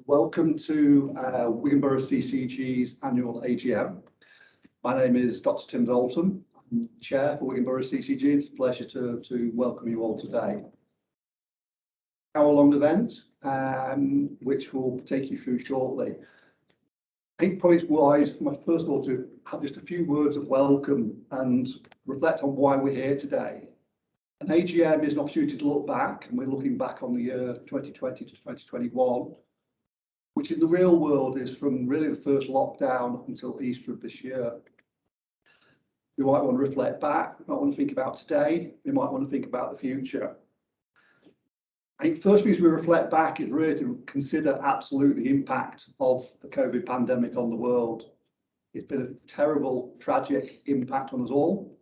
Welcome to Wigan Borough CCG's annual AGM. My name is Dr. Tim Dalton. I'm Chair for Wigan Borough CCG. It's a pleasure to welcome you all today. Hour-long event, which we'll take you through shortly. I think probably it's wise, first of all, to have just a few words of welcome and reflect on why we're here today. An AGM is an opportunity to look back, and we're looking back on the year 2020 to 2021, which in the real world is from really the first lockdown up until Easter of this year. We might want to reflect back, we might want to think about today, we might want to think about the future. I think first things we reflect back is really to consider absolutely the impact of the COVID pandemic on the world. It's been a terrible, tragic impact on us all.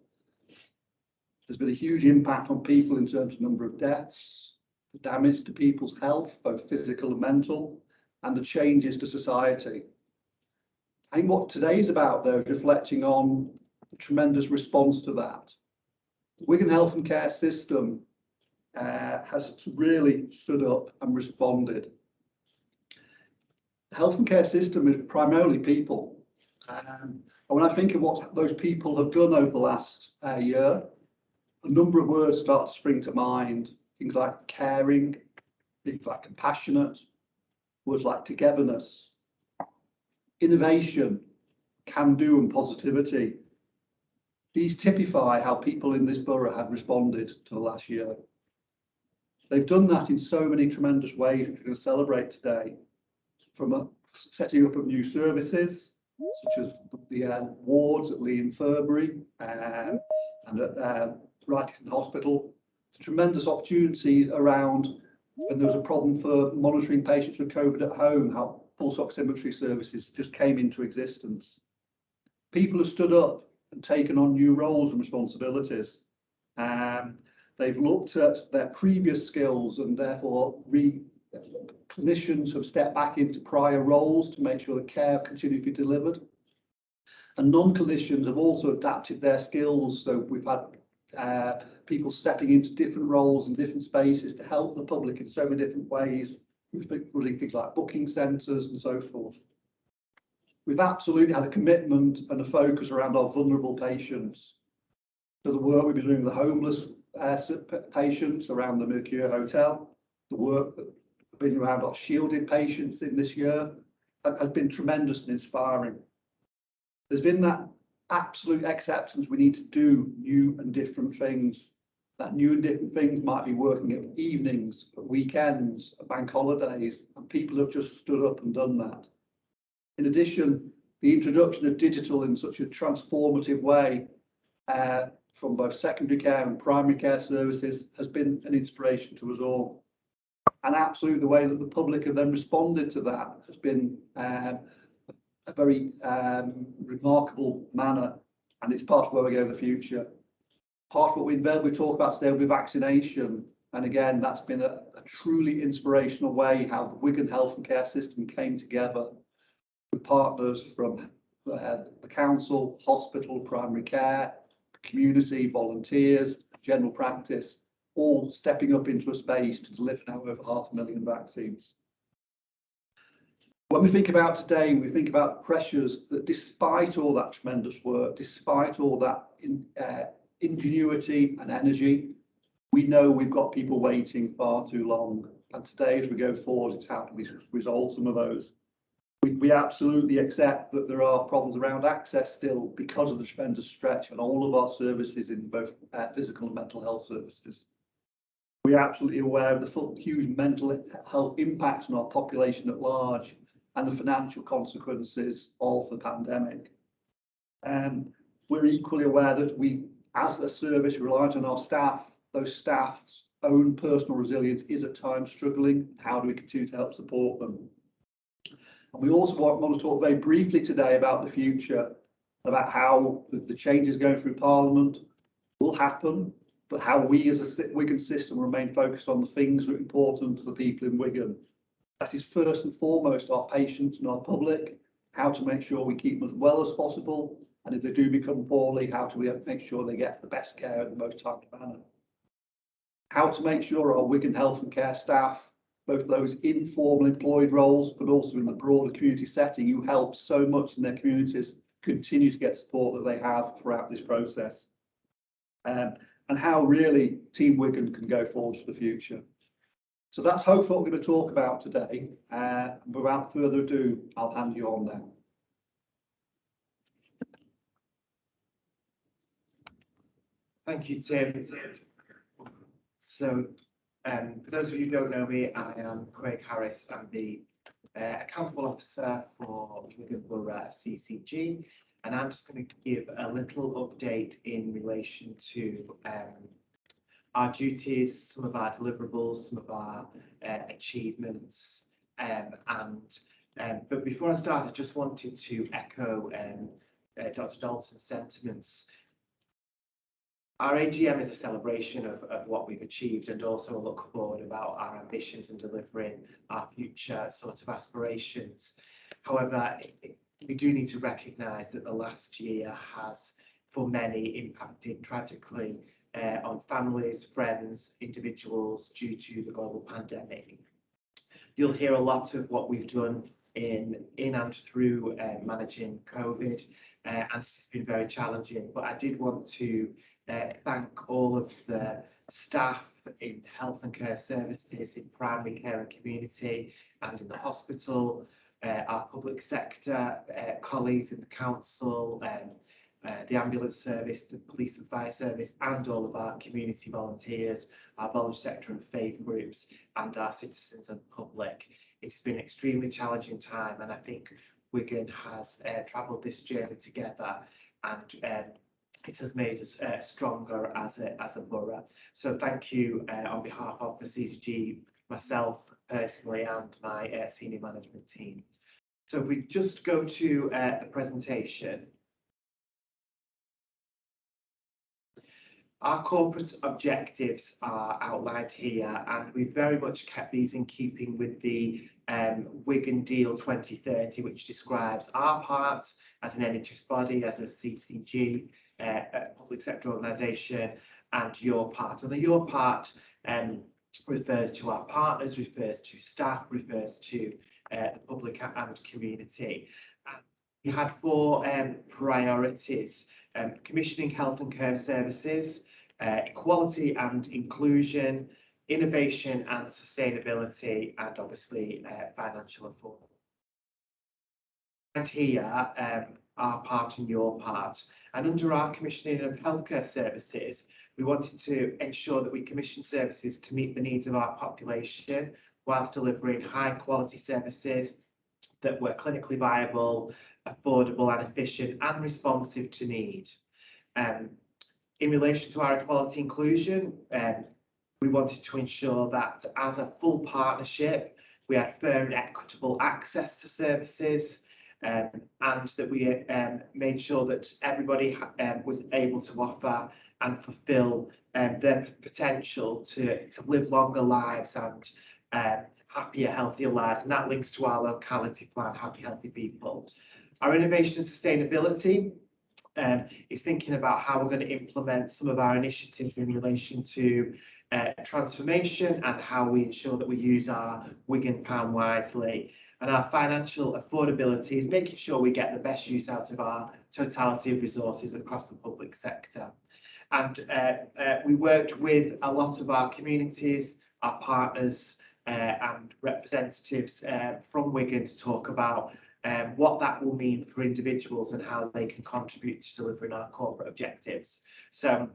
There's been a huge impact on people in terms of number of deaths, the damage to people's health, both physical and mental, and the changes to society. I think what today's about, though, is reflecting on the tremendous response to that. The Wigan health and care system has really stood up and responded. The health and care system is primarily people. And when I think of what those people have done over the last year, a number of words start to spring to mind. Things like caring, things like compassionate, words like togetherness, innovation, can-do and positivity. These typify how people in this borough have responded to the last year. They've done that in so many tremendous ways, which we're going to celebrate today, from setting up of new services, such as the wards at Lee Infirmary and at Wrightington Hospital, tremendous opportunities around when there was a problem for monitoring patients with COVID at home, how pulse oximetry services just came into existence. People have stood up and taken on new roles and responsibilities. They've looked at their previous skills, and therefore clinicians have stepped back into prior roles to make sure that care continues to be delivered. And non-clinicians have also adapted their skills. So we've had people stepping into different roles and different spaces to help the public in so many different ways, including things like booking centres and so forth. We've absolutely had a commitment and a focus around our vulnerable patients. So the work we've been doing with the homeless patients around the Mercure Hotel, the work that has been around our shielded patients in this year has been tremendous and inspiring. There's been that absolute acceptance we need to do new and different things. That new and different things might be working at evenings, at weekends, at bank holidays, and people have just stood up and done that. In addition, the introduction of digital in such a transformative way from both secondary care and primary care services has been an inspiration to us all. And absolutely the way that the public have then responded to that has been a very remarkable manner, and it's part of where we go in the future. Part of what we talk about today will be vaccination, and again, that's been a truly inspirational way how the Wigan health and care system came together with partners from the council, hospital, primary care, community, volunteers, general practice, all stepping up into a space to deliver now over 500,000 vaccines. When we think about today, we think about pressures that despite all that tremendous work, despite all that ingenuity and energy, we know we've got people waiting far too long. And today, as we go forward, it's how do we resolve some of those. We absolutely accept that there are problems around access still because of the tremendous stretch on all of our services in both physical and mental health services. We are absolutely aware of the huge mental health impacts on our population at large and the financial consequences of the pandemic. We're equally aware that we, as a service, reliant on our staff. Those staff's own personal resilience is at times struggling. How do we continue to help support them? And we also want to talk very briefly today about the future, about how the changes going through Parliament will happen, but how we as a Wigan system remain focused on the things that are important to the people in Wigan. That is first and foremost our patients and our public, how to make sure we keep them as well as possible, and if they do become poorly, how do we make sure they get the best care in the most timely manner. How to make sure our Wigan health and care staff both those informal employed roles, but also in the broader community setting, who help so much in their communities, continue to get support that they have throughout this process. And how really Team Wigan can go forward for the future. So that's hopefully what we're going to talk about today. Without further ado, I'll hand you on now. Thank you, Tim. So, for those of you who don't know me, I am Craig Harris. I'm the accountable officer for Wigan Borough CCG, and I'm just going to give a little update in relation to our duties, some of our deliverables, some of our achievements, but before I start, I just wanted to echo Dr. Dalton's sentiments. Our AGM is a celebration of what we've achieved, and also a look forward about our ambitions and delivering our future sort of aspirations. However, we do need to recognise that the last year has, for many, impacted tragically on families, friends, individuals due to the global pandemic. You'll hear a lot of what we've done in and through managing COVID, and this has been very challenging, but I did want to thank all of the staff in health and care services, in primary care and community, and in the hospital, our public sector colleagues in the council, the ambulance service, the police and fire service, and all of our community volunteers, our voluntary sector and faith groups, and our citizens and public. It's been an extremely challenging time, and I think Wigan has travelled this journey together, and it has made us stronger as a borough. So thank you on behalf of the CCG, myself personally, and my senior management team. So if we just go to the presentation. Our corporate objectives are outlined here, and we've very much kept these in keeping with the Wigan Deal 2030, which describes our part as an NHS body, as a CCG, a public sector organisation, and your part. And the your part refers to our partners, refers to staff, refers to the public and community. We had four priorities: commissioning health and care services, equality and inclusion, innovation and sustainability, and obviously financial affordability. And here, our part and your part. And under our commissioning of healthcare services, we wanted to ensure that we commission services to meet the needs of our population, whilst delivering high quality services that were clinically viable, affordable and efficient, and responsive to need. In relation to our equality inclusion, we wanted to ensure that as a full partnership, we had fair and equitable access to services, and that we made sure that everybody was able to offer and fulfil their potential to live longer lives and happier, healthier lives. And that links to our locality plan, Happy Healthy People. Our innovation and sustainability is thinking about how we're going to implement some of our initiatives in relation to transformation, and how we ensure that we use our Wigan pound wisely. And our financial affordability is making sure we get the best use out of our totality of resources across the public sector. And we worked with a lot of our communities, our partners and representatives from Wigan to talk about what that will mean for individuals and how they can contribute to delivering our corporate objectives. So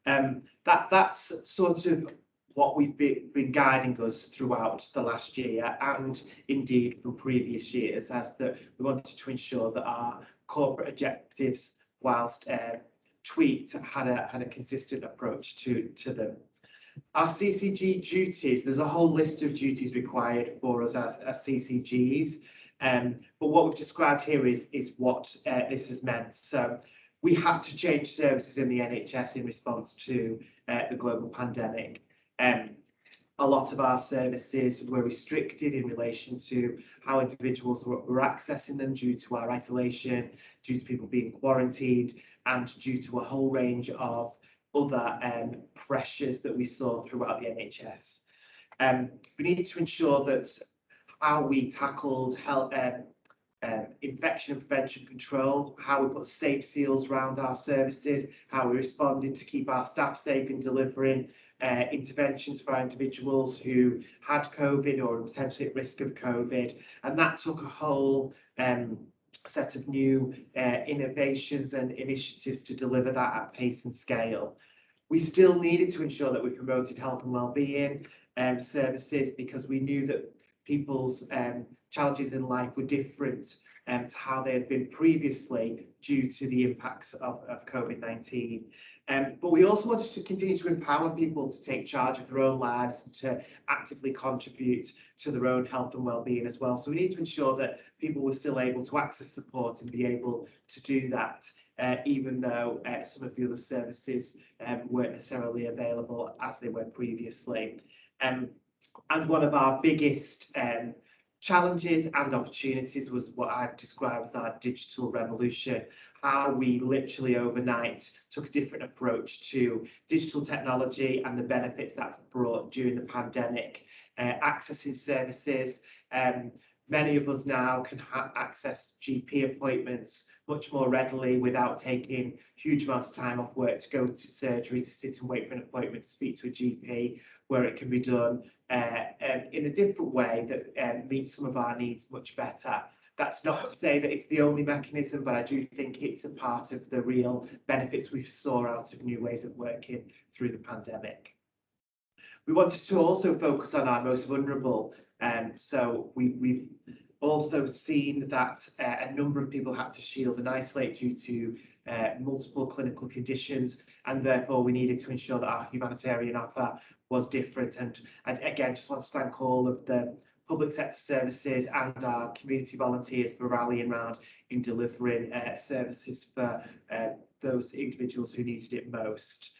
that's sort of what we've been guiding us throughout the last year, and indeed from previous years, as that we wanted to ensure that our corporate objectives, whilst tweaked, had a consistent approach to them. Our CCG duties, there's a whole list of duties required for us as CCGs, but what we've described here is what this has meant. So we had to change services in the NHS in response to the global pandemic. A lot of our services were restricted in relation to how individuals were accessing them due to our isolation, due to people being quarantined, and due to a whole range of other pressures that we saw throughout the NHS. We need to ensure that how we tackled health, infection and prevention control, how we put safe seals around our services, how we responded to keep our staff safe in delivering interventions for our individuals who had COVID or were potentially at risk of COVID. And that took a whole set of new innovations and initiatives to deliver that at pace and scale. We still needed to ensure that we promoted health and wellbeing services, because we knew that people's challenges in life were different to how they had been previously due to the impacts of COVID-19. But we also wanted to continue to empower people to take charge of their own lives and to actively contribute to their own health and well-being as well. So we need to ensure that people were still able to access support and be able to do that, even though some of the other services weren't necessarily available as they were previously. And one of our biggest challenges and opportunities was what I've described as our digital revolution, how we literally overnight took a different approach to digital technology and the benefits that's brought during the pandemic, accessing services. Many of us now can access GP appointments much more readily without taking huge amounts of time off work to go to surgery, to sit and wait for an appointment to speak to a GP, where it can be done in a different way that meets some of our needs much better. That's not to say that it's the only mechanism, but I do think it's a part of the real benefits we saw out of new ways of working through the pandemic. We wanted to also focus on our most vulnerable. So we've also seen that a number of people had to shield and isolate due to multiple clinical conditions, and therefore we needed to ensure that our humanitarian offer was different. And again, just want to thank all of the public sector services and our community volunteers for rallying around in delivering services for those individuals who needed it most.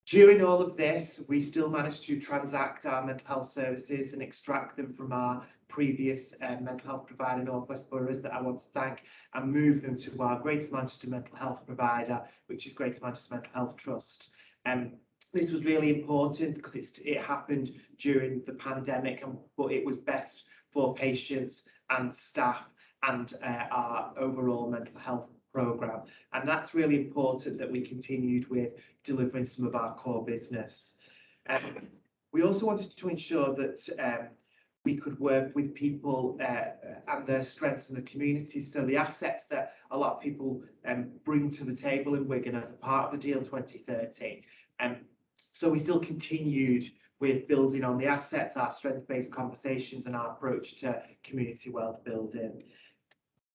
During all of this, we still managed to transact our mental health services and extract them from our previous mental health provider, North West Boroughs, that I want to thank, and move them to our Greater Manchester mental health provider, which is Greater Manchester Mental Health Trust. This was really important because it happened during the pandemic, but it was best for patients and staff and our overall mental health programme. And that's really important that we continued with delivering some of our core business. We also wanted to ensure that we could work with people and their strengths in the community. So the assets that a lot of people bring to the table in Wigan as a part of the Deal 2030. So we still continued with building on the assets, our strength-based conversations and our approach to community wealth building.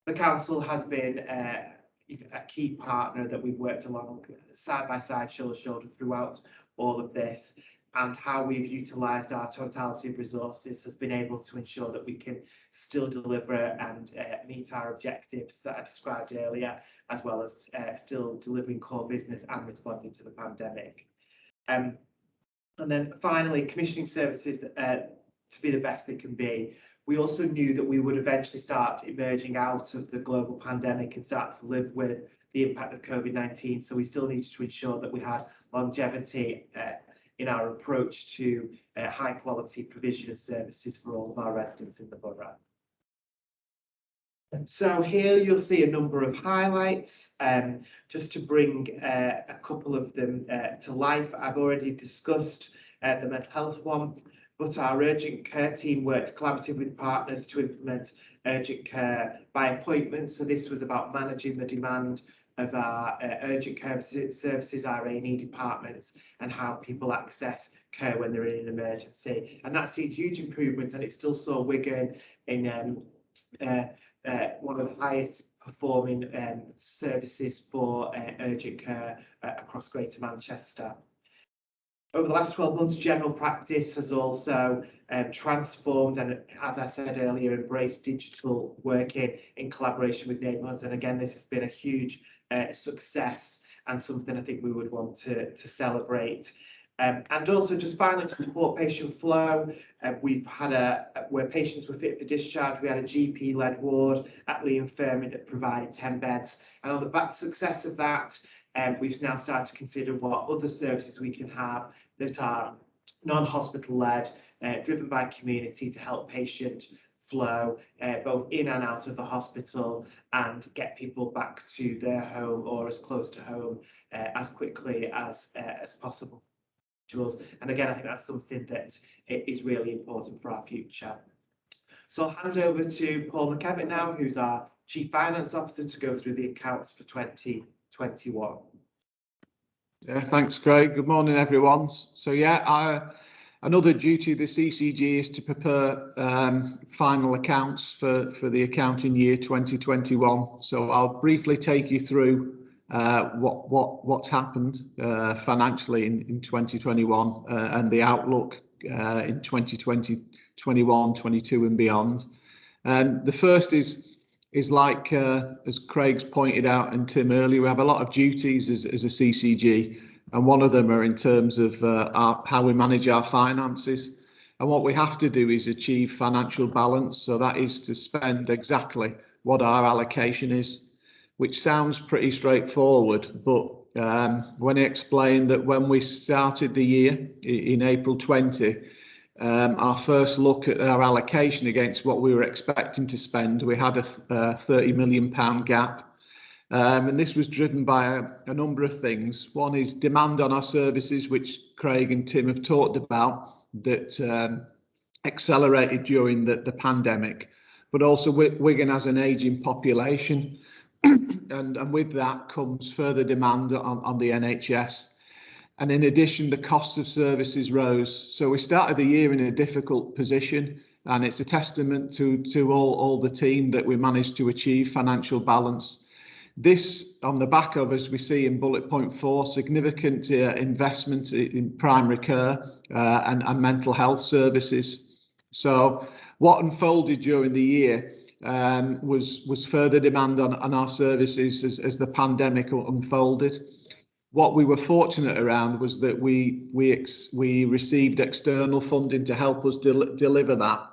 The council has been a key partner that we've worked along side by side, shoulder to shoulder throughout all of this, and how we've utilised our totality of resources has been able to ensure that we can still deliver and meet our objectives that I described earlier, as well as still delivering core business and responding to the pandemic. And then finally, commissioning services to be the best they can be. We also knew that we would eventually start emerging out of the global pandemic and start to live with the impact of COVID-19. So we still needed to ensure that we had longevity in our approach to high quality provision of services for all of our residents in the borough. So here you'll see a number of highlights, just to bring a couple of them to life. I've already discussed the mental health one, but our urgent care team worked collaboratively with partners to implement urgent care by appointment. So this was about managing the demand of our urgent care services, our A&E departments, and how people access care when they're in an emergency. And that's seen huge improvements, and it still saw Wigan in one of the highest performing services for urgent care across Greater Manchester. Over the last 12 months, general practice has also transformed and, as I said earlier, embraced digital working in collaboration with neighbourhoods. And again, this has been a huge success and something I think we would want to celebrate. And also, just finally, to support patient flow, we've had where patients were fit for discharge, we had a GP-led ward at the infirmary that provided 10 beds. And on the back success of that, we've now started to consider what other services we can have that are non-hospital led, driven by community to help patient flow both in and out of the hospital and get people back to their home or as close to home as quickly as possible. And again, I think that's something that is really important for our future. So I'll hand over to Paul McKevitt now, who's our Chief Finance Officer, to go through the accounts for 2021. Yeah, thanks, Craig. Good morning, everyone. So another duty of the CCG is to prepare final accounts for the accounting year 2021. So I'll briefly take you through what's happened financially in 2021 and the outlook in 2020, 21, 22 and beyond. And the first is like, as Craig's pointed out and Tim earlier, we have a lot of duties as a CCG, and one of them are in terms of how we manage our finances. And what we have to do is achieve financial balance. So that is to spend exactly what our allocation is, which sounds pretty straightforward. But when I explained that when we started the year in April 20, our first look at our allocation against what we were expecting to spend, we had a £30 million gap. And this was driven by a number of things. One is demand on our services, which Craig and Tim have talked about, that accelerated during the pandemic, but also Wigan has an ageing population. And with that comes further demand on the NHS. And in addition, the cost of services rose. So we started the year in a difficult position, and it's a testament to all the team that we managed to achieve financial balance. This on the back of, as we see in bullet point 4, significant investment in primary care and mental health services. So what unfolded during the year was further demand on our services as the pandemic unfolded. What we were fortunate around was that we received external funding to help us deliver that,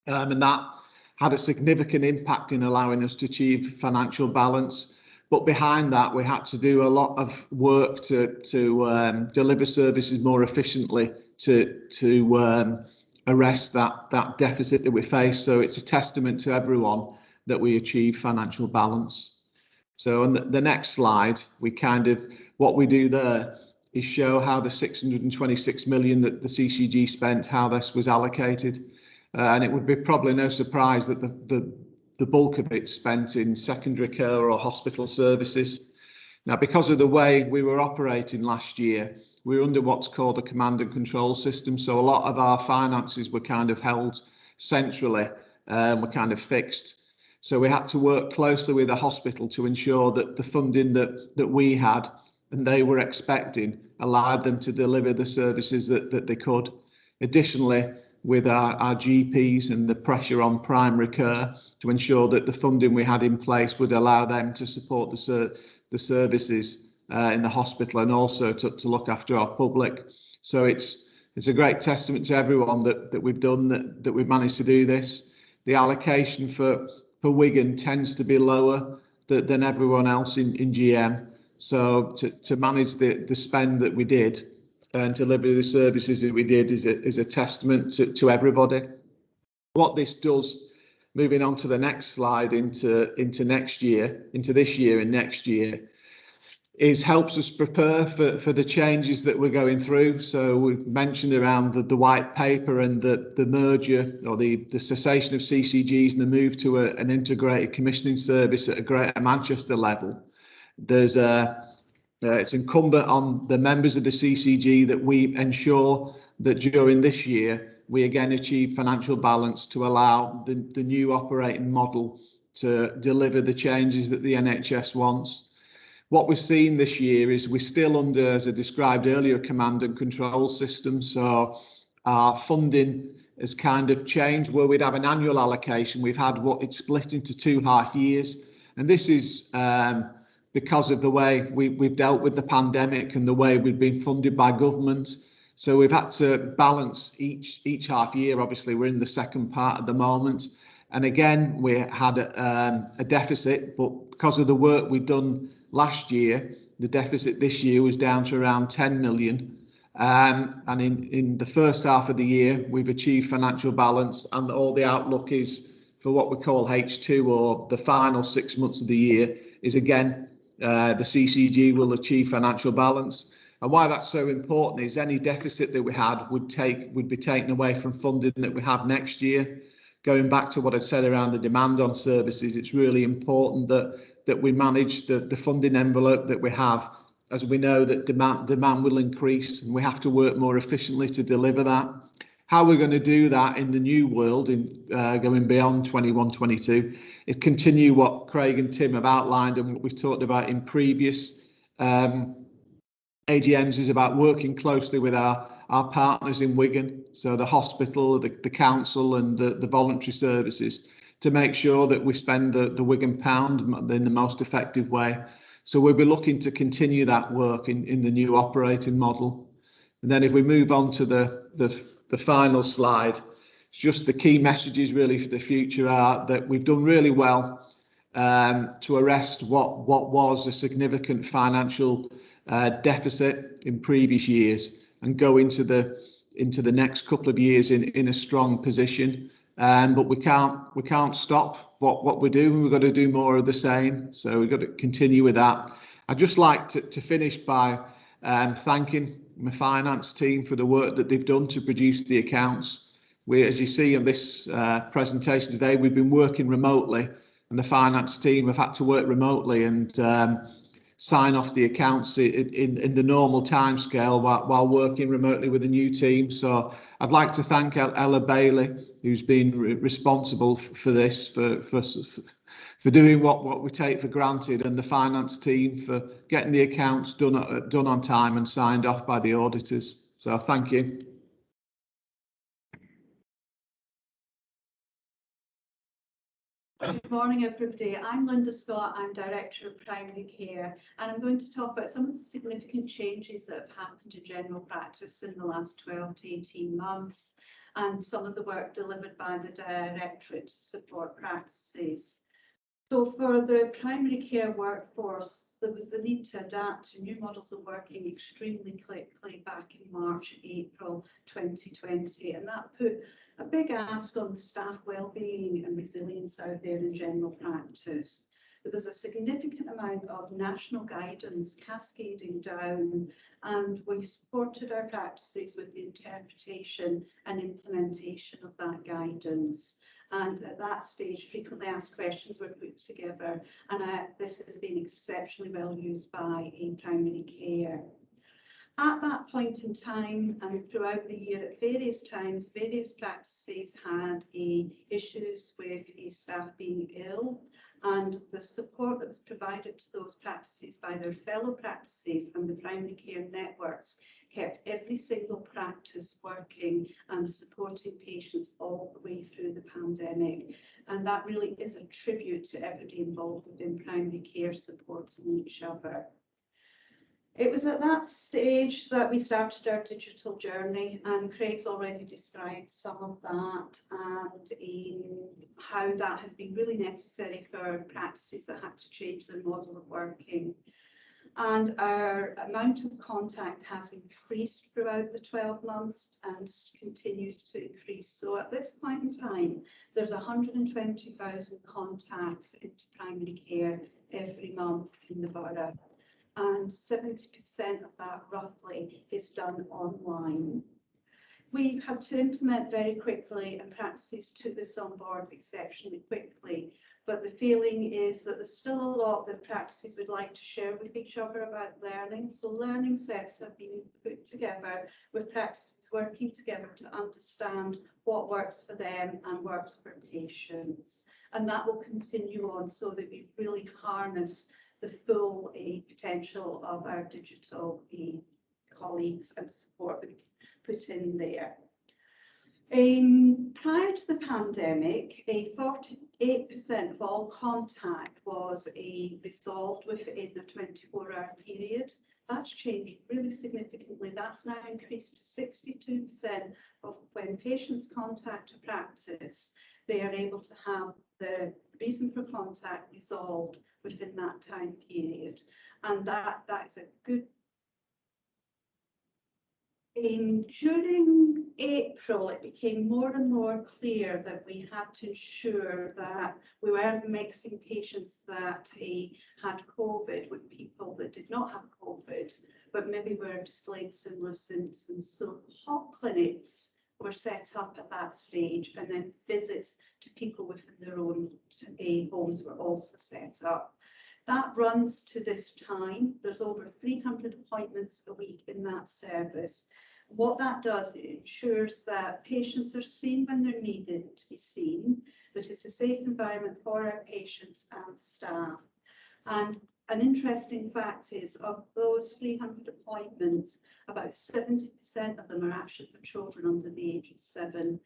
and that had a significant impact in allowing us to achieve financial balance. But behind that, we had to do a lot of work to deliver services more efficiently to arrest that deficit that we face. So it's a testament to everyone that we achieve financial balance. So on the next slide, what we do there is show how the 626 million that the CCG spent, how this was allocated. And it would be probably no surprise that the bulk of it spent in secondary care or hospital services. Now, because of the way we were operating last year, we were under what's called a command and control system. So a lot of our finances were kind of held centrally, were kind of fixed. So we had to work closely with the hospital to ensure that the funding that we had and they were expecting allowed them to deliver the services that they could. Additionally, with our GPs and the pressure on primary care to ensure that the funding we had in place would allow them to support the services in the hospital and also to look after our public. So it's a great testament to everyone that we've done that we've managed to do this. The allocation for Wigan tends to be lower than everyone else in GM. So to manage the spend that we did and deliver the services that we did is a testament to everybody. What this does, moving on to the next slide into next year, into this year and next year, is helps us prepare for the changes that we're going through. So we've mentioned around the white paper and the merger or the cessation of CCGs and the move to an integrated commissioning service at a Greater Manchester level. It's incumbent on the members of the CCG that we ensure that during this year we again achieve financial balance to allow the new operating model to deliver the changes that the NHS wants. What we've seen this year is we're still under, as I described earlier, a command and control system. So our funding has kind of changed. Where we'd have an annual allocation, we've had it's split into 2 half years. And this is because of the way we've dealt with the pandemic and the way we've been funded by government. So we've had to balance each half year. Obviously, we're in the second part at the moment. And again, we had a deficit, but because of the work we've done last year, the deficit this year was down to around 10 million. And in the first half of the year, we've achieved financial balance, and all the outlook is for what we call H2, or the final 6 months of the year, is again, the CCG will achieve financial balance. And why that's so important is any deficit that we had would be taken away from funding that we have next year. Going back to what I said around the demand on services, it's really important that we manage the funding envelope that we have, as we know that demand will increase and we have to work more efficiently to deliver that. How we're going to do that in the new world, going beyond 21-22, is continue what Craig and Tim have outlined and what we've talked about in previous AGMs, is about working closely with our partners in Wigan, so the hospital, the council and the voluntary services, to make sure that we spend the Wigan pound in the most effective way. So we'll be looking to continue that work in the new operating model. And then if we move on to the final slide, just the key messages really for the future are that we've done really well to arrest what was a significant financial deficit in previous years, and go into the next couple of years in a strong position. But we can't stop what we're doing. We've got to do more of the same. So we've got to continue with that. I'd just like to finish by thanking my finance team for the work that they've done to produce the accounts. As you see on this presentation today, we've been working remotely, and the finance team have had to work remotely and sign off the accounts in the normal timescale while working remotely with the new team. So I'd like to thank Ella Bailey, who's been responsible for this, for doing what we take for granted, and the finance team for getting the accounts done on time and signed off by the auditors. So thank you. Good morning, everybody. I'm Linda Scott. I'm Director of Primary Care, and I'm going to talk about some of the significant changes that have happened in general practice in the last 12 to 18 months, and some of the work delivered by the Directorate to support practices. So for the primary care workforce, there was the need to adapt to new models of working extremely quickly back in March, April 2020, and that put a big ask on the staff well-being and resilience out there in general practice. There was a significant amount of national guidance cascading down, and we supported our practices with the interpretation and implementation of that guidance. And at that stage, frequently asked questions were put together, and this has been exceptionally well used by primary care. At that point in time, and throughout the year at various times, various practices had issues with staff being ill, and the support that was provided to those practices by their fellow practices and the primary care networks kept every single practice working and supporting patients all the way through the pandemic. And that really is a tribute to everybody involved in primary care supporting each other. It was at that stage that we started our digital journey, and Craig's already described some of that and how that has been really necessary for practices that had to change their model of working. And our amount of contact has increased throughout the 12 months and continues to increase. So at this point in time, there's 120,000 contacts into primary care every month in the borough. And 70% of that roughly is done online. We had to implement very quickly, and practices took this on board exceptionally quickly. But the feeling is that there's still a lot that practices would like to share with each other about learning. So learning sets have been put together with practices working together to understand what works for them and works for patients. And that will continue on so that we really harness the full potential of our digital colleagues and support that we put in there. Prior to the pandemic, 48% of all contact was resolved within a 24-hour period. That's changed really significantly. That's now increased to 62% of when patients contact a practice, they are able to have the reason for contact resolved within that time period. And that is a good During April, it became more and more clear that we had to ensure that we weren't mixing patients that had COVID with people that did not have COVID, but maybe were displaying similar symptoms. So hot clinics were set up at that stage, and then visits to people within their own homes were also set up. That runs to this time. There's over 300 appointments a week in that service. What that does, it ensures that patients are seen when they're needed to be seen, that it's a safe environment for our patients and staff. And an interesting fact is, of those 300 appointments, about 70% of them are actually for children under the age of 7.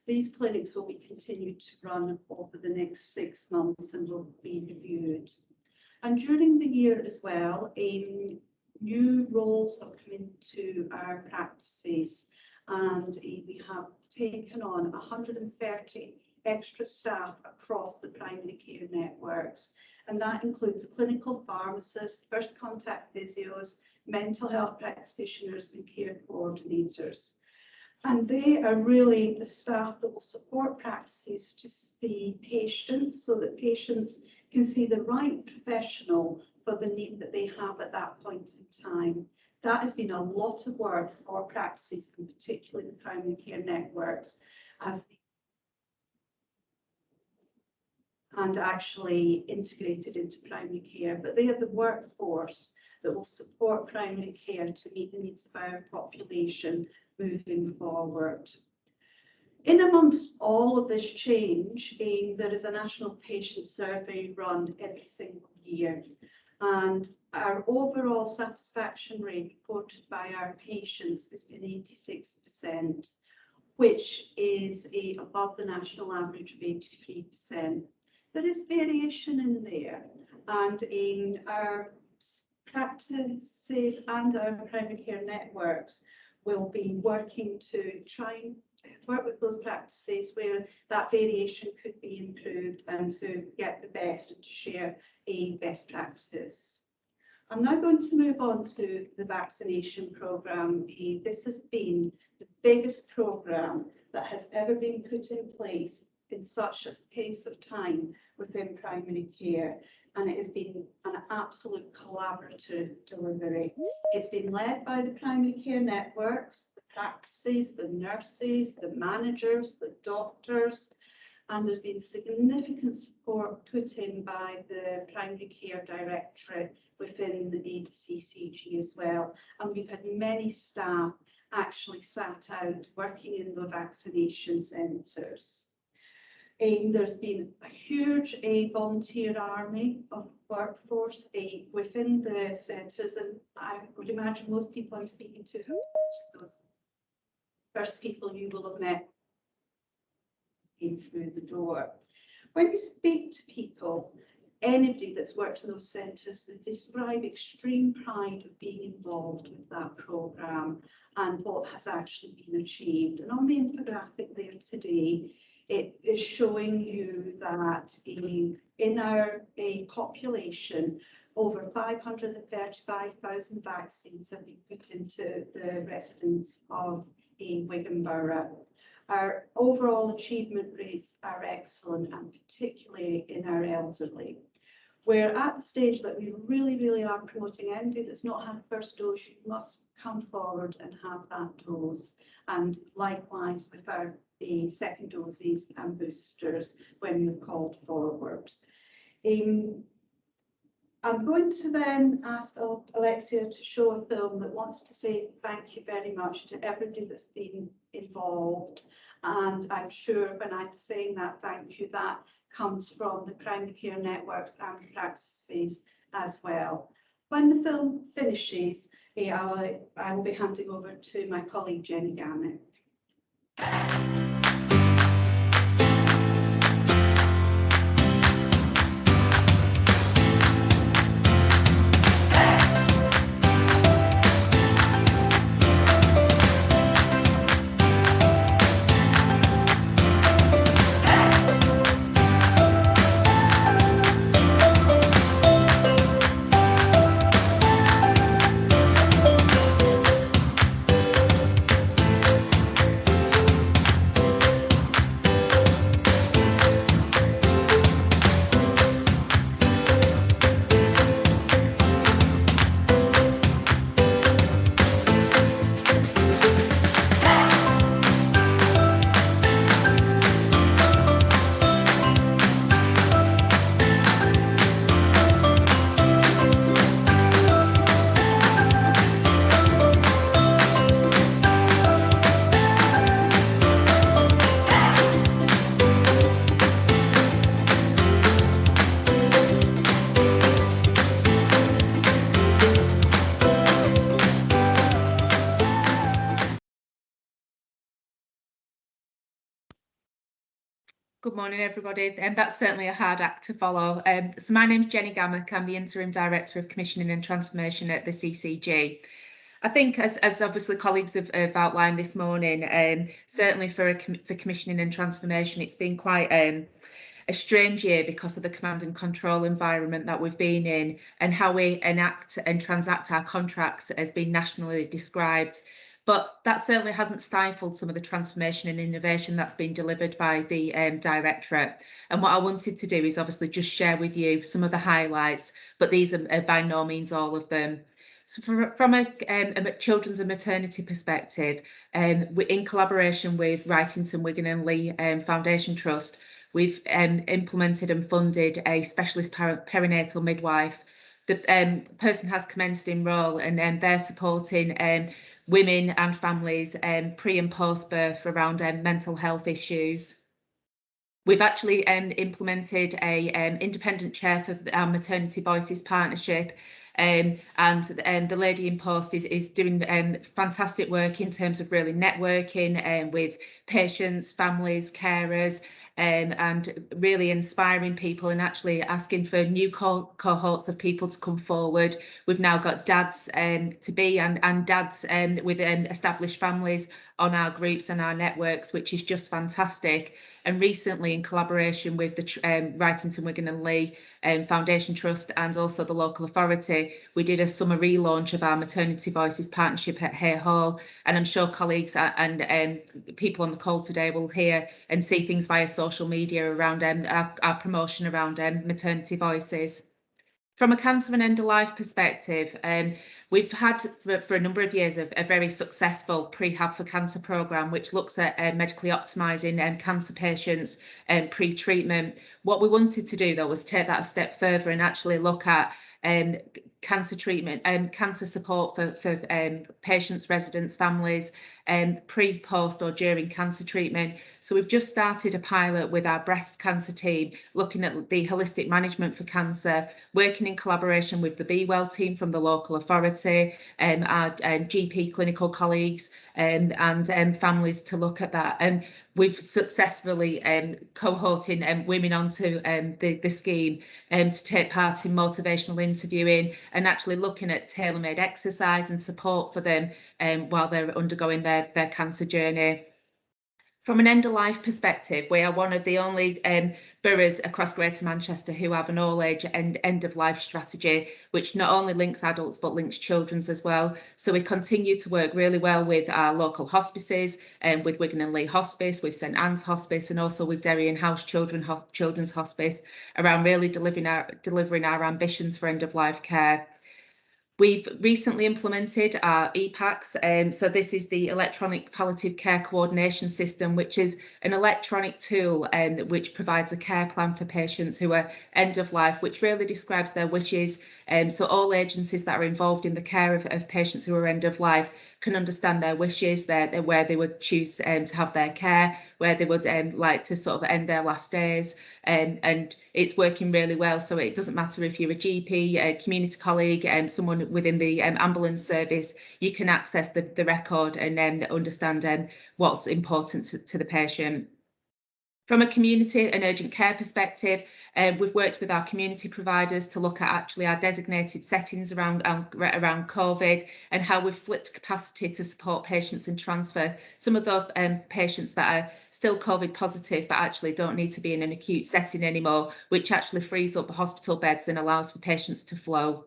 These clinics will be continued to run over the next 6 months and will be reviewed. And during the year as well, new roles have come into our practices, and we have taken on 130 extra staff across the primary care networks. And that includes clinical pharmacists, first contact physios, mental health practitioners and care coordinators. And they are really the staff that will support practices to see patients, so that patients can see the right professional for the need that they have at that point in time. That has been a lot of work for practices, and particularly the primary care networks, and actually integrated into primary care. But they are the workforce that will support primary care to meet the needs of our population moving forward. In amongst all of this change, there is a national patient survey run every single year, and our overall satisfaction rate reported by our patients has been 86%, which is above the national average of 83%. There is variation in there, and in our practices and our primary care networks will be working to try and work with those practices where that variation could be improved, and to get the best and to share a best practice. I'm now going to move on to the vaccination programme. This has been the biggest programme that has ever been put in place in such a space of time within primary care, and it has been an absolute collaborative delivery. It's been led by the primary care networks, the practices, the nurses, the managers, the doctors, and there's been significant support put in by the primary care directorate within the CCG as well. And we've had many staff actually sat out working in the vaccination centres. There's been a huge volunteer army of workforce within the centres, and I would imagine most people I'm speaking to have visited those first people you will have met came through the door. When you speak to people, anybody that's worked in those centres, they describe extreme pride of being involved with that programme and what has actually been achieved. And on the infographic there today, it is showing you that in our population, over 535,000 vaccines have been put into the residents of Wigan Borough. Our overall achievement rates are excellent, and particularly in our elderly. We're at the stage that we really are promoting anybody that's not had a first dose, you must come forward and have that dose. And likewise with our second doses and boosters when you're called forward. I'm going to then ask Alexia to show a film that wants to say thank you very much to everybody that's been involved. And I'm sure when I'm saying that thank you, that comes from the primary care networks and practices as well. When the film finishes, I will be handing over to my colleague Jenny Garnett. Good morning, everybody. And that's certainly a hard act to follow. So my name's Jenny Gammack. I'm the Interim Director of Commissioning and Transformation at the CCG. I think, as obviously colleagues have outlined this morning, certainly for commissioning and transformation, it's been quite a strange year because of the command and control environment that we've been in, and how we enact and transact our contracts has been nationally described. But that certainly hasn't stifled some of the transformation and innovation that's been delivered by the Directorate. And what I wanted to do is obviously just share with you some of the highlights, but these are by no means all of them. So from a children's and maternity perspective, in collaboration with Wrightington, Wigan and Lee Foundation Trust, we've implemented and funded a specialist perinatal midwife. The person has commenced in role, and they're supporting women and families pre and post birth around mental health issues. We've actually implemented a independent chair for our Maternity Voices partnership, and the lady in post is doing fantastic work in terms of really networking with patients, families, carers, and really inspiring people and actually asking for new cohorts of people to come forward. We've now got dads to be and dads with established families on our groups and our networks, which is just fantastic. And recently, in collaboration with the Wrightington, Wigan and Lee Foundation Trust and also the local authority, we did a summer relaunch of our Maternity Voices partnership at Hay Hall. And I'm sure colleagues and people on the call today will hear and see things via social media around our promotion around Maternity Voices. From a cancer and end-of-life perspective, we've had for a number of years a very successful Prehab for Cancer programme, which looks at medically optimising cancer patients pre-treatment. What we wanted to do, though, was take that a step further and actually look at cancer treatment and cancer support for patients, residents, families, pre, post or during cancer treatment. So we've just started a pilot with our breast cancer team, looking at the holistic management for cancer, working in collaboration with the Be Well team from the local authority, our GP clinical colleagues, and families to look at that. And we've successfully cohorting women onto the scheme to take part in motivational interviewing and actually looking at tailor-made exercise and support for them while they're undergoing their cancer journey. From an end-of-life perspective, we are one of the only boroughs across Greater Manchester who have an all-age and end-of-life strategy, which not only links adults but links children's as well. So we continue to work really well with our local hospices, with Wigan and Lee Hospice, with St Anne's Hospice, and also with Derry and House Children's Hospice around really delivering our ambitions for end-of-life care. We've recently implemented our EPACs. So this is the Electronic Palliative Care Coordination System, which is an electronic tool which provides a care plan for patients who are end of life, which really describes their wishes. So all agencies that are involved in the care of patients who are end of life can understand their wishes, where they would choose to have their care, where they would like to sort of end their last days. And it's working really well. So it doesn't matter if you're a GP, a community colleague, someone within the ambulance service, you can access the record and understand what's important to the patient. From a community and urgent care perspective, we've worked with our community providers to look at actually our designated settings around COVID and how we've flipped capacity to support patients and transfer some of those patients that are still COVID positive but actually don't need to be in an acute setting anymore, which actually frees up the hospital beds and allows for patients to flow.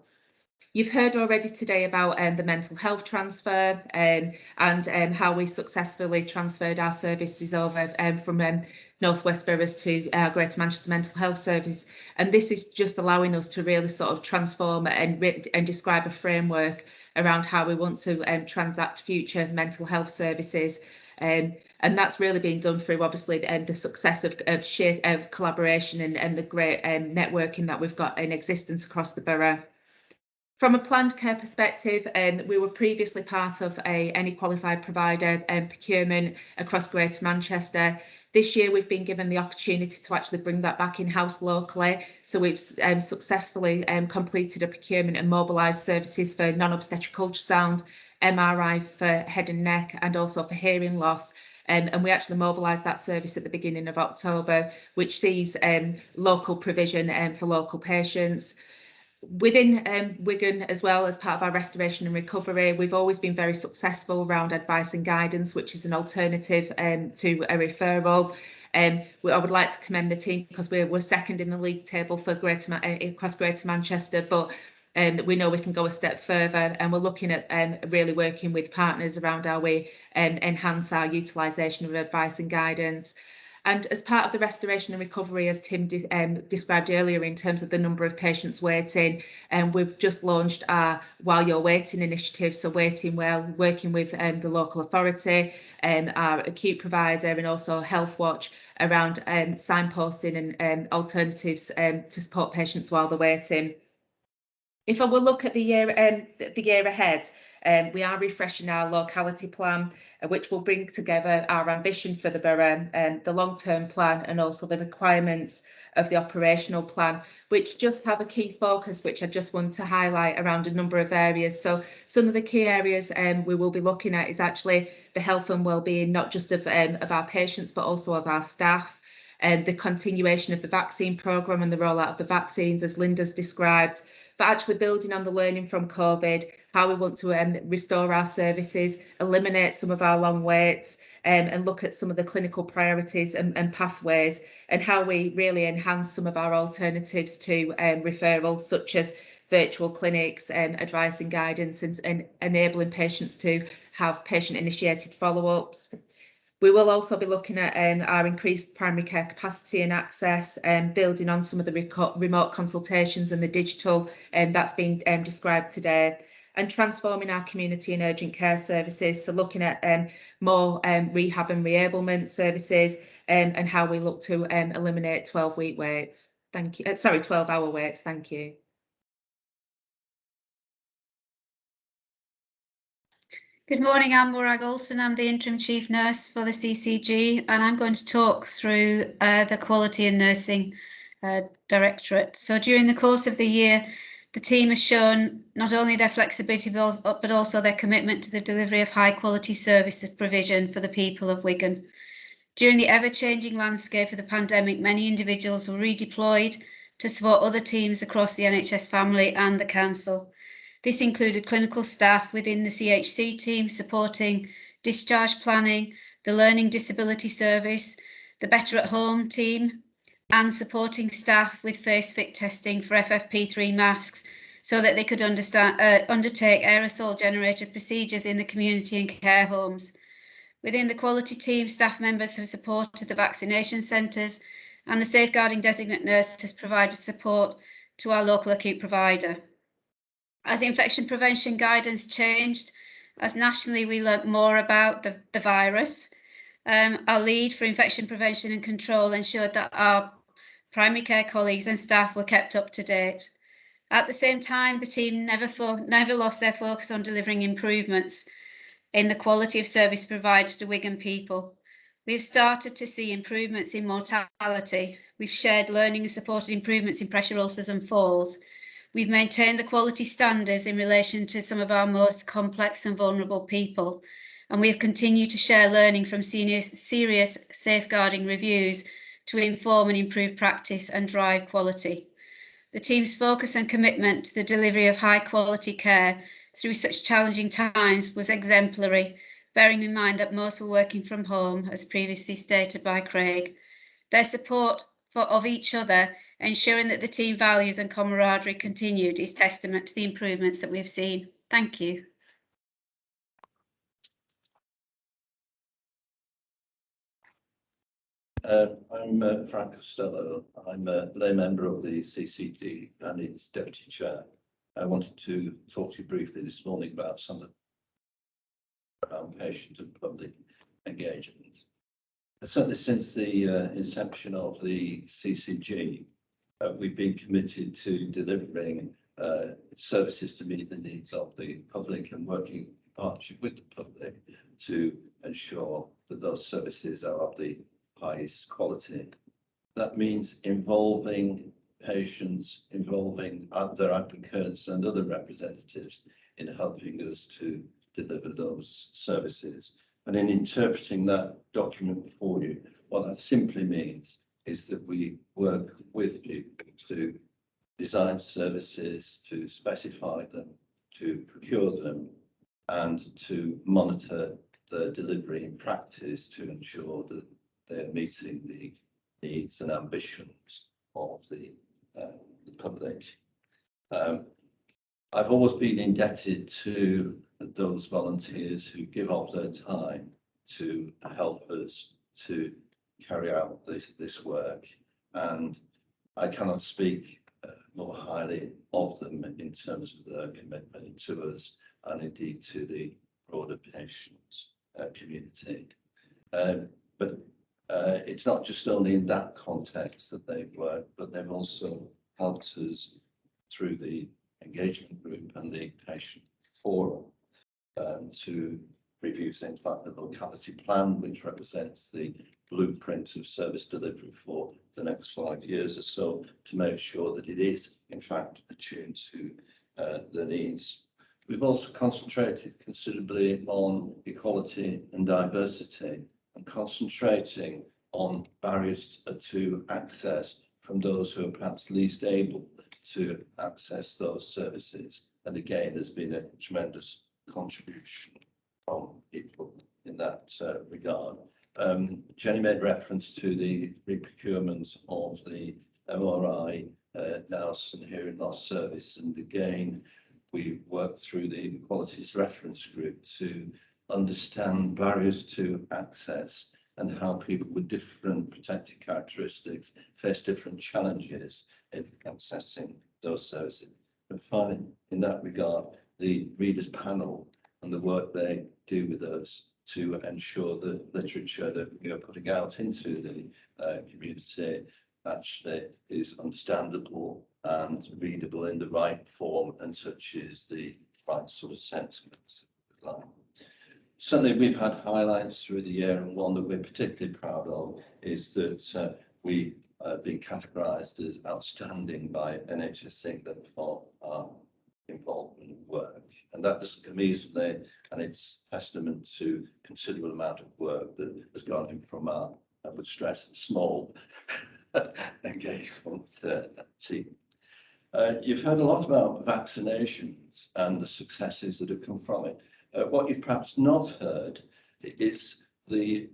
You've heard already today about the mental health transfer and how we successfully transferred our services over from North West Boroughs to our Greater Manchester Mental Health Service. And this is just allowing us to really sort of transform and describe a framework around how we want to transact future mental health services. And that's really been done through obviously the success of collaboration and the great networking that we've got in existence across the borough. From a planned care perspective, we were previously part of any qualified provider procurement across Greater Manchester. This year, we've been given the opportunity to actually bring that back in-house locally. So we've successfully completed a procurement and mobilised services for non-obstetric ultrasound, MRI for head and neck, and also for hearing loss. And we actually mobilised that service at the beginning of October, which sees local provision for local patients. Within Wigan, as well as part of our restoration and recovery, we've always been very successful around advice and guidance, which is an alternative to a referral. I would like to commend the team because we're second in the league table for across Greater Manchester, but we know we can go a step further, and we're looking at really working with partners around how we enhance our utilisation of advice and guidance. And as part of the restoration and recovery, as Tim described earlier, in terms of the number of patients waiting, we've just launched our While You're Waiting initiative, so waiting well, working with the local authority, our acute provider, and also Health Watch around signposting and alternatives to support patients while they're waiting. If I will look at the year ahead, we are refreshing our locality plan, which will bring together our ambition for the borough, the long-term plan, and also the requirements of the operational plan, which just have a key focus, which I just want to highlight around a number of areas. So some of the key areas we will be looking at is actually the health and well-being, not just of our patients, but also of our staff. The continuation of the vaccine programme and the rollout of the vaccines, as Linda's described, but actually building on the learning from COVID, how we want to restore our services, eliminate some of our long waits, and look at some of the clinical priorities and pathways, and how we really enhance some of our alternatives to referrals, such as virtual clinics, advice and guidance, and enabling patients to have patient-initiated follow-ups. We will also be looking at our increased primary care capacity and access, and building on some of the remote consultations and the digital that's been described today, and transforming our community and urgent care services. So looking at more rehab and reablement services, and how we look to eliminate 12-week waits. Thank you. 12-hour waits. Thank you. Good morning, I'm Morag Olson. I'm the Interim Chief Nurse for the CCG, and I'm going to talk through the Quality and Nursing Directorate. So during the course of the year, the team has shown not only their flexibility, but also their commitment to the delivery of high quality service provision for the people of Wigan. During the ever-changing landscape of the pandemic, many individuals were redeployed to support other teams across the NHS family and the council. This included clinical staff within the CHC team supporting discharge planning, the Learning Disability Service, the Better at Home team, and supporting staff with face fit testing for FFP3 masks so that they could undertake aerosol generated procedures in the community and care homes. Within the quality team, staff members have supported the vaccination centres, and the safeguarding designate nurse has provided support to our local acute provider. As infection prevention guidance changed, as nationally we learnt more about the virus, our lead for infection prevention and control ensured that our primary care colleagues and staff were kept up to date. At the same time, the team never lost their focus on delivering improvements in the quality of service provided to Wigan people. We've started to see improvements in mortality. We've shared learning and supported improvements in pressure ulcers and falls. We've maintained the quality standards in relation to some of our most complex and vulnerable people, and we have continued to share learning from serious safeguarding reviews to inform and improve practice and drive quality. The team's focus and commitment to the delivery of high quality care through such challenging times was exemplary, bearing in mind that most were working from home, as previously stated by Craig. Their support of each other, ensuring that the team values and camaraderie continued, is testament to the improvements that we have seen. Thank you. I'm Frank Costello. I'm a lay member of the CCG and its deputy chair. I wanted to talk to you briefly this morning about some of the patient and public engagement. Certainly since the inception of the CCG, we've been committed to delivering services to meet the needs of the public and working in partnership with the public to ensure that those services are of the highest quality. That means involving patients, involving other advocates and other representatives in helping us to deliver those services And in interpreting that document for you, what that simply means is that we work with people to design services, to specify them, to procure them, and to monitor the delivery in practice to ensure that they're meeting the needs and ambitions of the public. I've always been indebted to those volunteers who give of their time to help us to carry out this work, and I cannot speak more highly of them in terms of their commitment to us and indeed to the broader patients community. But it's not just only in that context that they've worked, but they've also helped us through the engagement group and the patient forum to review things like the locality plan, which represents the blueprint of service delivery for the next 5 years or so, to make sure that it is in fact attuned to the needs. We've also concentrated considerably on equality and diversity, and concentrating on barriers to access from those who are perhaps least able to access those services. And again, there's been a tremendous contribution from people in that regard. Jenny made reference to the re-procurement of the MRI Nelson hearing loss service, and again we worked through the Qualities Reference Group to understand barriers to access and how people with different protected characteristics face different challenges in accessing those services. And finally, in that regard, the readers panel and the work they do with us to ensure that literature that we are putting out into the community actually is understandable and readable in the right form and touches the right sort of sentiments. Certainly we've had highlights through the year, and one that we're particularly proud of is that we been categorised as outstanding by NHS England for our involvement work, and that doesn't come easily, and it's testament to considerable amount of work that has gone in from our, I would stress, small engagement team. You've heard a lot about vaccinations and the successes that have come from it. What you've perhaps not heard is the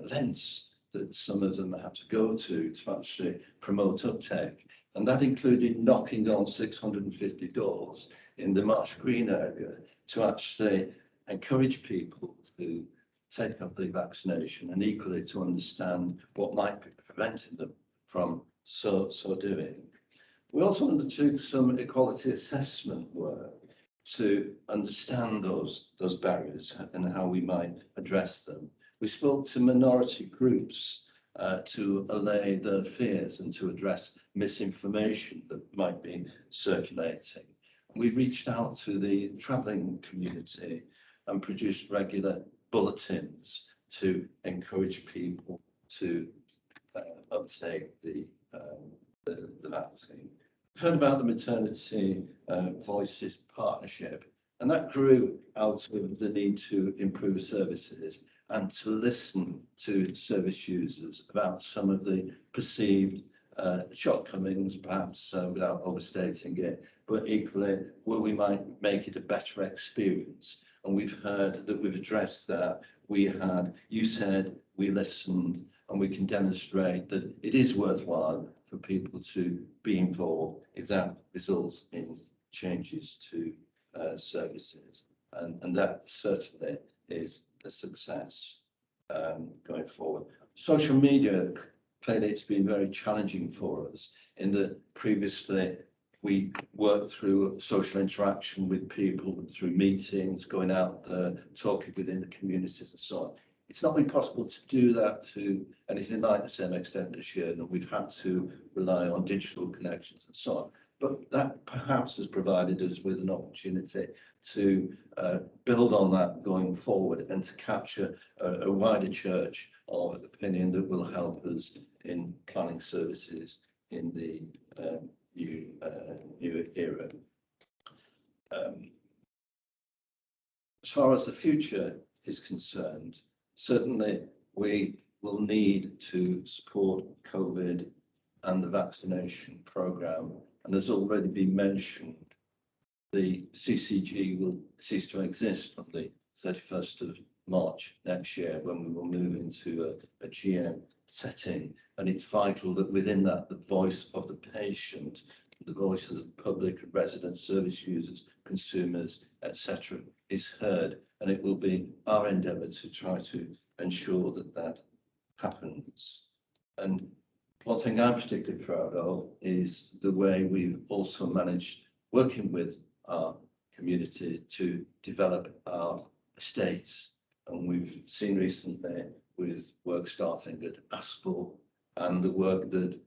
lengths that some of them had to go to actually promote uptake, and that included knocking on 650 doors in the Marsh Green area to actually encourage people to take up the vaccination, and equally to understand what might be preventing them from so doing. We also undertook some equality assessment work to understand those barriers and how we might address them. We spoke to minority groups to allay their fears and to address misinformation that might be circulating. We reached out to the travelling community and produced regular bulletins to encourage people to uptake the vaccine. We've heard about the Maternity Voices Partnership, and that grew out of the need to improve services and to listen to service users about some of the perceived shortcomings, perhaps without overstating it, but equally where we might make it a better experience. And we've heard that we've addressed that. You said, we listened, and we can demonstrate that it is worthwhile for people to be involved if that results in changes to services. And that certainly is a success going forward. Social media, clearly it's been very challenging for us in that previously we worked through social interaction with people through meetings, going out there, talking within the communities and so on. It's not been possible to do that to anything like the same extent this year, and we've had to rely on digital connections and so on. But that perhaps has provided us with an opportunity to build on that going forward and to capture a wider church of opinion that will help us in planning services in the new era. As far as the future is concerned, Certainly, we will need to support COVID and the vaccination programme. And as already been mentioned, the CCG will cease to exist on the 31st of March next year, when we will move into a GM setting. And it's vital that within that, the voice of the patient, the voice of the public, residents, service users, consumers, etc., is heard. And it will be our endeavour to try to ensure that that happens. And one thing I'm particularly proud of is the way we've also managed, working with our community, to develop our estates. And we've seen recently, with work starting at Aspel and the work that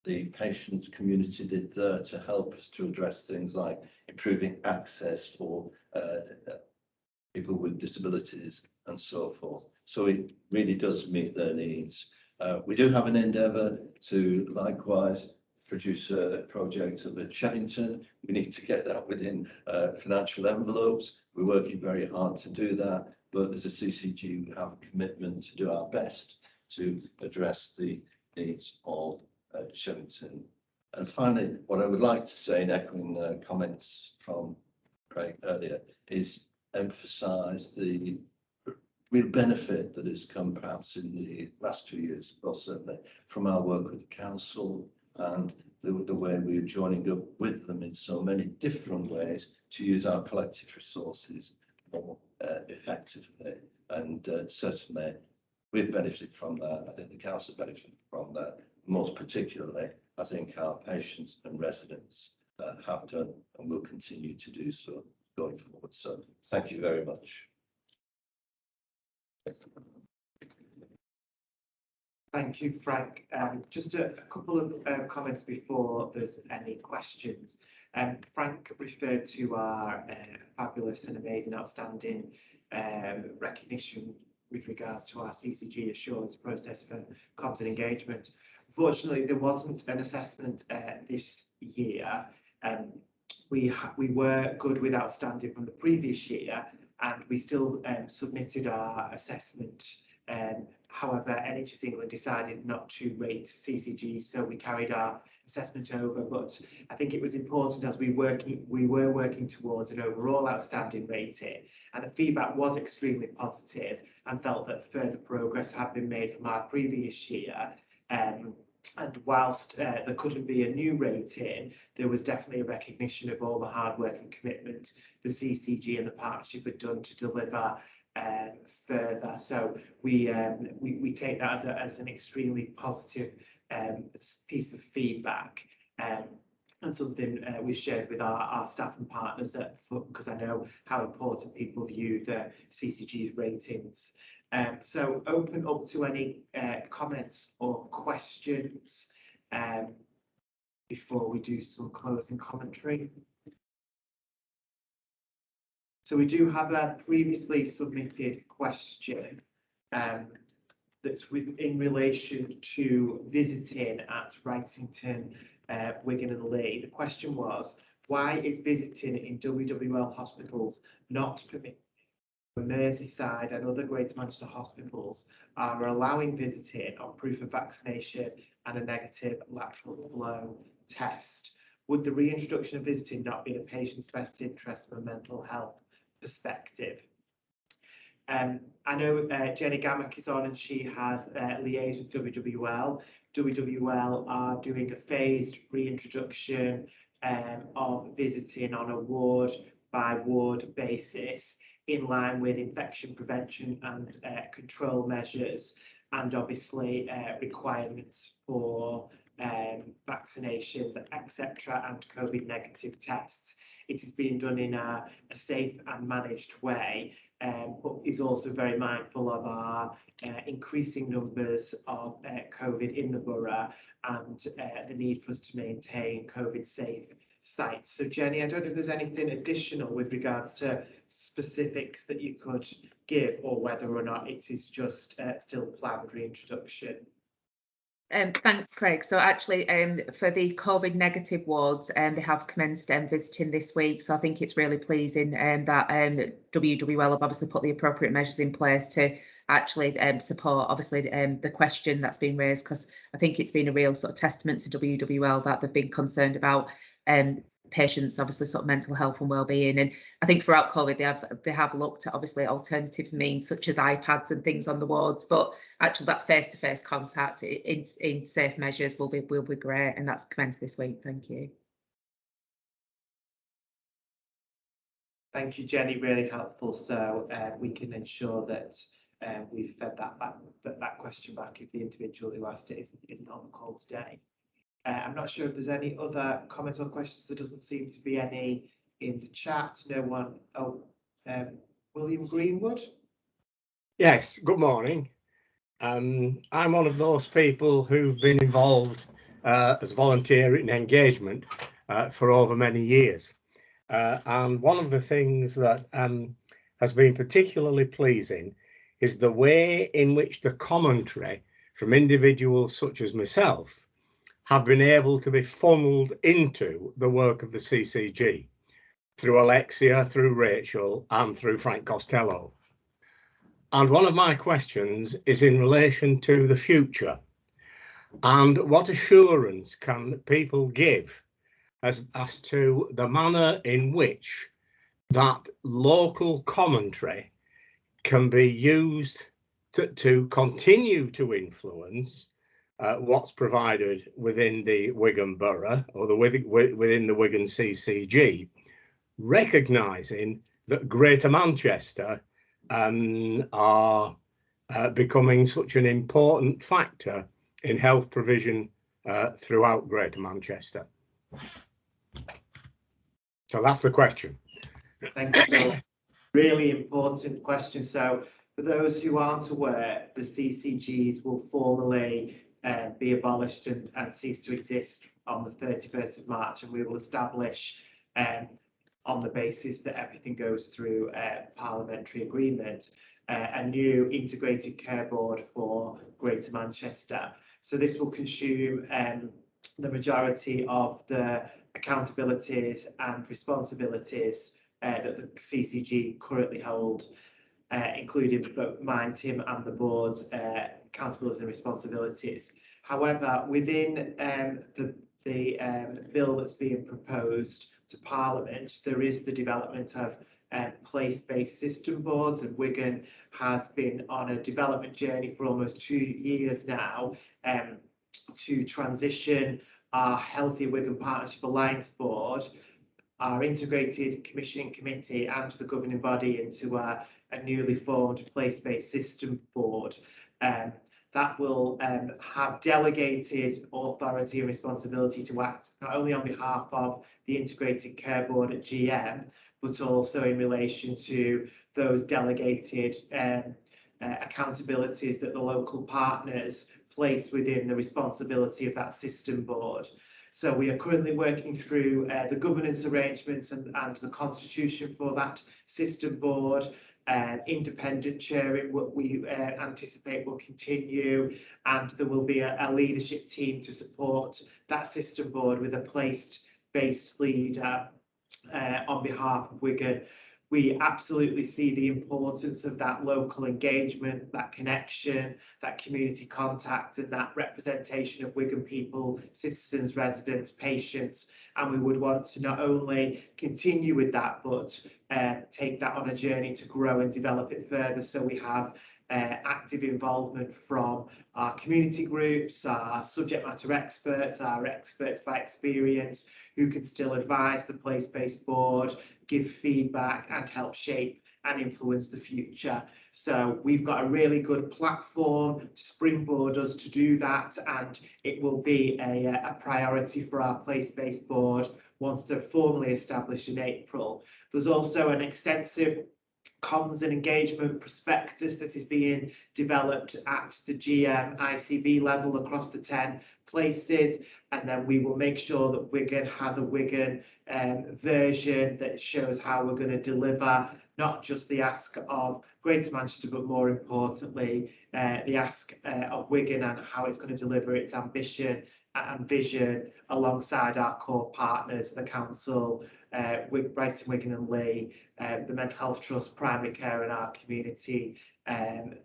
the patient community did there to help us to address things like improving access for people with disabilities and so forth. So it really does meet their needs. We do have an endeavour to likewise produce a project at Shevington. We need to get that within financial envelopes. We're working very hard to do that, but as a CCG, we have a commitment to do our best to address the needs of Shevington. And finally, what I would like to say, in echoing comments from Craig earlier, is emphasise the real benefit that has come perhaps in the last 2 years, well certainly, from our work with the council and the way we are joining up with them in so many different ways to use our collective resources more effectively. And certainly we've benefited from that. I think the council benefited from that. Most particularly, I think our patients and residents have done and will continue to do so going forward. So thank you very much. Thank you, Frank. Just a couple of comments before there's any questions. Frank referred to our fabulous and amazing, outstanding recognition with regards to our CCG assurance process for comms and engagement. Unfortunately, there wasn't an assessment this year. We were good with outstanding from the previous year, and we still submitted our assessment. However, NHS England decided not to rate CCG, so we carried our assessment over. But I think it was important, as we were working towards an overall outstanding rating, and the feedback was extremely positive, and felt that further progress had been made from our previous year. And whilst there couldn't be a new rating, there was definitely a recognition of all the hard work and commitment the CCG and the partnership had done to deliver further. So we take that as an extremely positive piece of feedback, and something we shared with our staff and partners, because I know how important people view the CCG's ratings. So open up to any comments or questions before we do some closing commentary. So we do have a previously submitted question that's in relation to visiting at Wrightington, Wigan and Lee. The question was, why is visiting in WWL hospitals not permitted? Merseyside and other Greater Manchester hospitals are allowing visiting on proof of vaccination and a negative lateral flow test. Would the reintroduction of visiting not be in a patient's best interest from a mental health perspective? I know Jenny Gammack is on, and she has liaised with WWL. WWL are doing a phased reintroduction of visiting on a ward by ward basis, in line with infection prevention and control measures, and obviously requirements for vaccinations, etc., and COVID negative tests. It is being done in a safe and managed way, but is also very mindful of our increasing numbers of COVID in the borough, and the need for us to maintain COVID safe sites. So Jenny, I don't know if there's anything additional with regards to specifics that you could give, or whether or not it is just still planned reintroduction. Thanks, Craig. So actually, for the COVID negative wards, they have commenced visiting this week. So I think it's really pleasing that WWL have obviously put the appropriate measures in place to actually support obviously the question that's been raised, because I think it's been a real sort of testament to WWL that they've been concerned about patients, obviously sort of mental health and well-being. And I think throughout COVID they have looked at obviously alternatives means such as iPads and things on the wards, but actually that face-to-face contact in safe measures will be great, and that's commenced this week. Thank you. Thank you, Jenny, really helpful. So we can ensure that we've fed that back, that question back if the individual who asked it isn't on the call today. I'm not sure if there's any other comments or questions. There doesn't seem to be any in the chat. No one. Oh, William Greenwood. Yes, good morning. I'm one of those people who've been involved as volunteer in engagement for over many years. And one of the things that has been particularly pleasing is the way in which the commentary from individuals such as myself have been able to be funneled into the work of the CCG through Alexia, through Rachel, and through Frank Costello. And one of my questions is in relation to the future. And what assurance can people give as to the manner in which that local commentary can be used to continue to influence what's provided within the Wigan Borough or within the Wigan CCG, recognising that Greater Manchester are becoming such an important factor in health provision throughout Greater Manchester. So that's the question. Thank you. Really important question. So for those who aren't aware, the CCGs will formally be abolished and cease to exist on the 31st of March, and we will establish on the basis that everything goes through parliamentary agreement, a new integrated care board for Greater Manchester. So this will consume the majority of the accountabilities and responsibilities that the CCG currently hold, including both mine, Tim, and the board's accountabilities and responsibilities. However, within the bill that's being proposed to Parliament, there is the development of place-based system boards, and Wigan has been on a development journey for almost 2 years now to transition our Healthy Wigan Partnership Alliance Board, our integrated commissioning committee, and the governing body into a newly formed place-based system board. That will have delegated authority and responsibility to act not only on behalf of the integrated care board at GM, but also in relation to those delegated accountabilities that the local partners place within the responsibility of that system board. So we are currently working through the governance arrangements and the constitution for that system board. Independent chairing, what we anticipate will continue, and there will be a leadership team to support that system board with a place-based leader on behalf of Wigan. We absolutely see the importance of that local engagement, that connection, that community contact, and that representation of Wigan people, citizens, residents, patients. And we would want to not only continue with that, but take that on a journey to grow and develop it further. So we have active involvement from our community groups, our subject matter experts, our experts by experience, who can still advise the place-based board, give feedback, and help shape and influence the future. So we've got a really good platform to springboard us to do that, and it will be a priority for our place-based board once they're formally established in April. There's also an extensive comms and engagement prospectus that is being developed at the GM ICB level across the 10 places, and then we will make sure that Wigan has a Wigan version that shows how we're going to deliver not just the ask of Greater Manchester, but more importantly, the ask of Wigan and how it's going to deliver its ambition and vision alongside our core partners, the council, Brighton, Wigan and Lee, the Mental Health Trust, primary care and our community and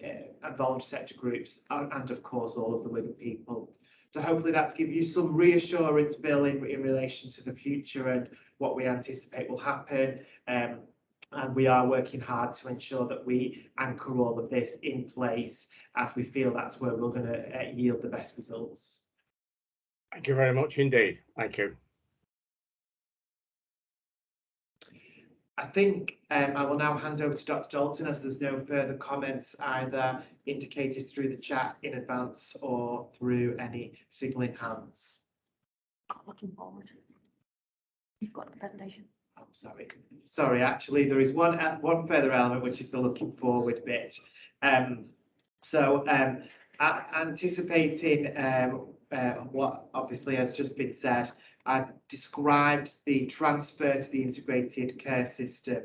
voluntary sector groups, and of course all of the Wigan people. So hopefully that's given you some reassurance, Bill, in relation to the future and what we anticipate will happen. And we are working hard to ensure that we anchor all of this in place, as we feel that's where we're going to yield the best results. Thank you very much indeed. Thank you. I think I will now hand over to Dr. Dalton, as there's no further comments either indicated through the chat in advance or through any signalling hands. Looking forward. You've got the presentation. Oh, sorry. Actually, there is one further element, which is the looking forward bit. Anticipating what obviously has just been said, I've described the transfer to the integrated care system.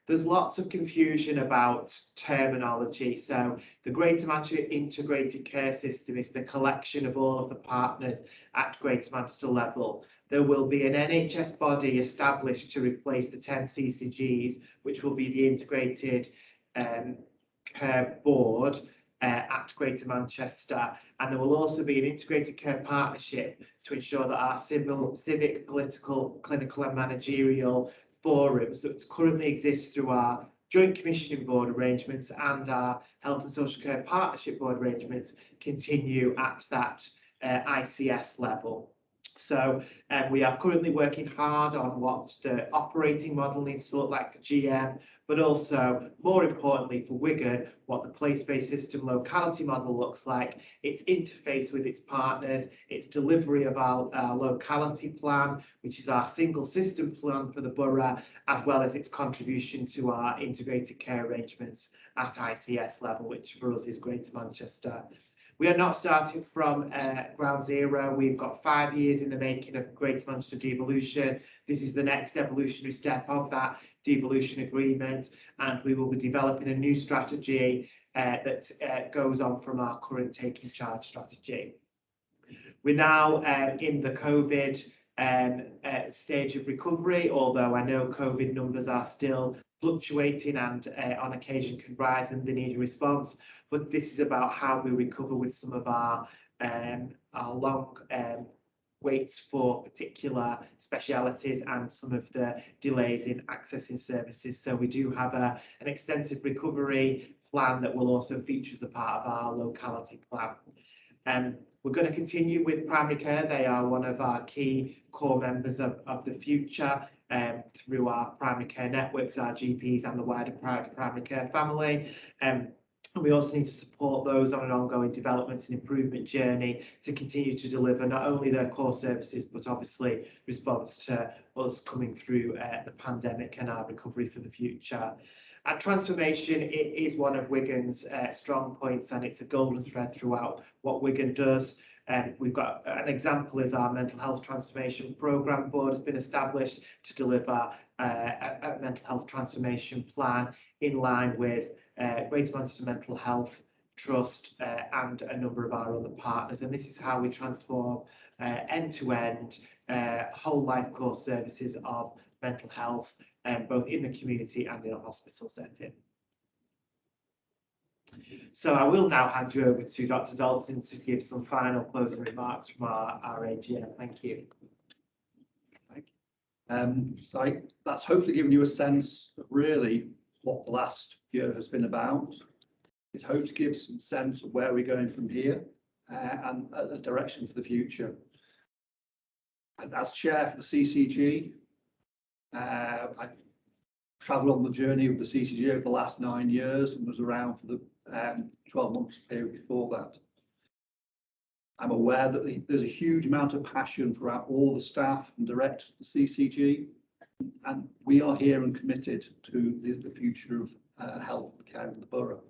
There's lots of confusion about terminology. So the Greater Manchester Integrated Care System is the collection of all of the partners at Greater Manchester level. There will be an NHS body established to replace the 10 CCGs, which will be the Integrated Care Board at Greater Manchester, and there will also be an integrated care partnership to ensure that our civic, political, clinical and managerial forums that currently exist through our joint commissioning board arrangements and our health and social care partnership board arrangements continue at that ICS level. So we are currently working hard on what the operating model needs to look like for GM, but also, more importantly for Wigan, what the place-based system locality model looks like, its interface with its partners, its delivery of our locality plan, which is our single system plan for the borough, as well as its contribution to our integrated care arrangements at ICS level, which for us is Greater Manchester. We are not starting from ground zero. We've got 5 years in the making of Greater Manchester devolution. This is the next evolutionary step of that devolution agreement, and we will be developing a new strategy that goes on from our current taking charge strategy. We're now in the COVID stage of recovery, although I know COVID numbers are still fluctuating and on occasion can rise and they need a response. But this is about how we recover with some of our long waits for particular specialities and some of the delays in accessing services. So we do have an extensive recovery plan that will also feature as a part of our locality plan. We're going to continue with primary care. They are one of our key core members of the future through our primary care networks, our GPs and the wider primary care family. And we also need to support those on an ongoing development and improvement journey to continue to deliver not only their core services, but obviously response to us coming through the pandemic and our recovery for the future. And transformation, it is one of Wigan's strong points, and it's a golden thread throughout what Wigan does. We've got an example is our mental health transformation programme board has been established to deliver a mental health transformation plan in line with Greater Manchester Mental Health Trust and a number of our other partners. And this is how we transform end-to-end whole life course services of mental health, both in the community and in a hospital setting. So I will now hand you over to Dr. Dalton to give some final closing remarks from our AGM. Thank you. So that's hopefully given you a sense of really what the last year has been about. It hopes to give some sense of where we're going from here and a direction for the future. And as chair for the CCG, I travelled on the journey with the CCG over the last 9 years and was around for the 12-month period before that. I'm aware that there's a huge amount of passion throughout all the staff and directors of the CCG, and we are here and committed to the future of health and care in the borough.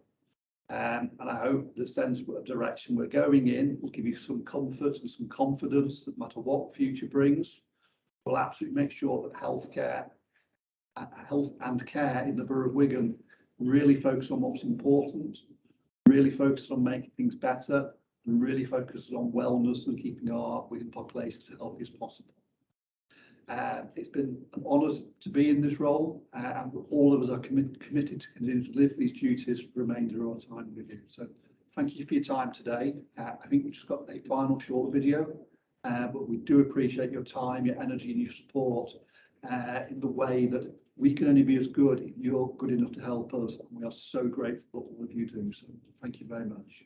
And I hope the sense of direction we're going in will give you some comfort and some confidence that no matter what the future brings, we'll absolutely make sure that healthcare health and care in the Borough of Wigan, really focus on what's important, really focus on making things better, and really focus on wellness and keeping our Wigan population as healthy as possible. It's been an honour to be in this role, and all of us are committed to continue to live these duties for the remainder of our time with you. So thank you for your time today. I think we've just got a final short video, but we do appreciate your time, your energy and your support in the way that we can only be as good if you're good enough to help us. And we are so grateful for all of you do. So thank you very much.